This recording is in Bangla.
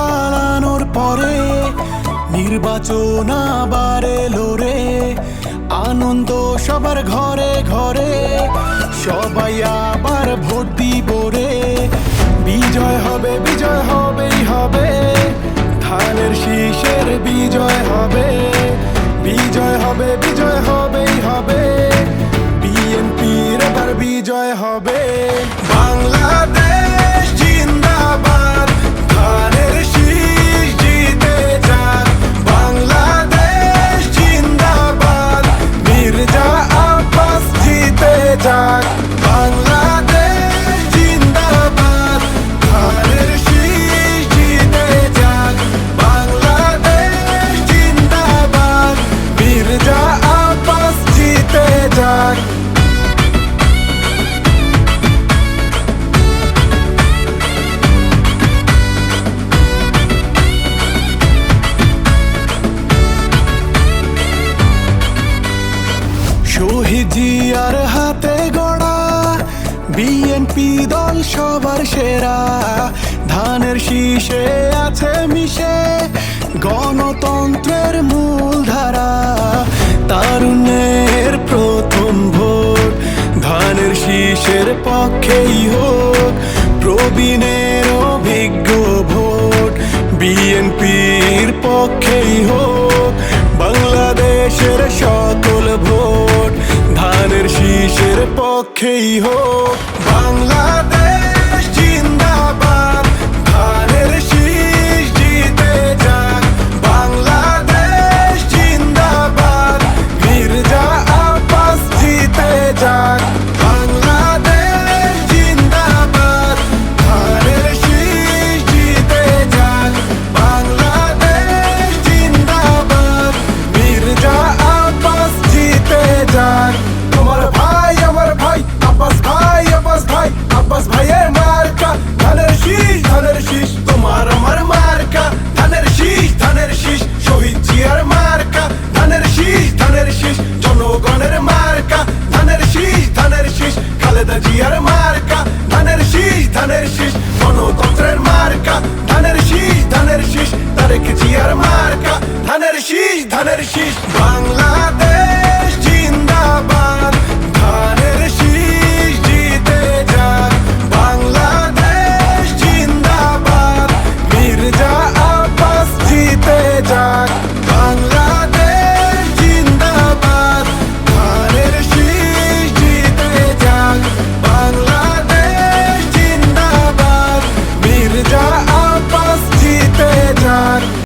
পালানোর পরে নির্বাচন আবার এলো রে। আনন্দ সবার ঘরে ঘরে, সবাই আবার ভোট দিব রে। বিজয় হবে, বিজয় হবেই হবে, ধানের শীষের বিজয় হবে। বিজয় হবে, বিজয় হবেই হবে, বিএনপির এবার বিজয় হবে। বাংলাদেশ জিন্দাবাদ, ধানের শীষ জিতে যাক। বাংলাদেশ জিন্দাবাদ, মির্জা আব্বাস জিতে যাক। বাংলাদেশ জিন্দাবাদ, ধানের শীষ জিতে যাক। বাংলাদেশ জিন্দাবাদ, মির্জা আব্বাস জিতে যাক। শহীদ জিয়ার হাতে গড়া বিএনপি দল সবার সেরা। ধানের শীষে আছে মিশে গণতন্ত্রের মূল ধারা। তারুণ্যের প্রথম ভোট ধানের শীষের পক্ষেই হোক। প্রবীণের অভিজ্ঞ ভোট বিএনপির পক্ষেই হোক। বাংলাদেশের সকল ভোট ধানের শীষের পক্ষেই হোক। বাংলাদেশ জিন্দাবাদ, ধানের শীষ জিতে যাক। বাংলাদেশ জিন্দাবাদ, মির্জা আব্বাস জিতে যাক। বাংলাদেশ জিন্দাবাদ, ধানের শীষ জিতে যাক। বাংলাদেশ জিন্দাবাদ, মির্জা আব্বাস জিতে যাক। তোমার ভাই আমার ভাই আব্বাস ভাই, আব্বাস ভাই, আব্বাস ভাইয়ের মার্কা ধানের শীষ, ধানের শীষ। তোমার আমার মার্কা ধানের শীষ, ধানের শীষ। শহীদ জিয়ার মার্কা ধানের শীষ, ধানের শীষ। জনগণের মার্কা ধানের শীষ, ধানের শীষ। খালেদা জিয়ার মার্কা ধানের শীষ, ধানের শীষ। গণতন্ত্রের মার্কা ধানের শীষ, ধানের শীষ। তারেক জিয়ার মার্কা ধানের শীষ, ধানের শীষ। বাংলা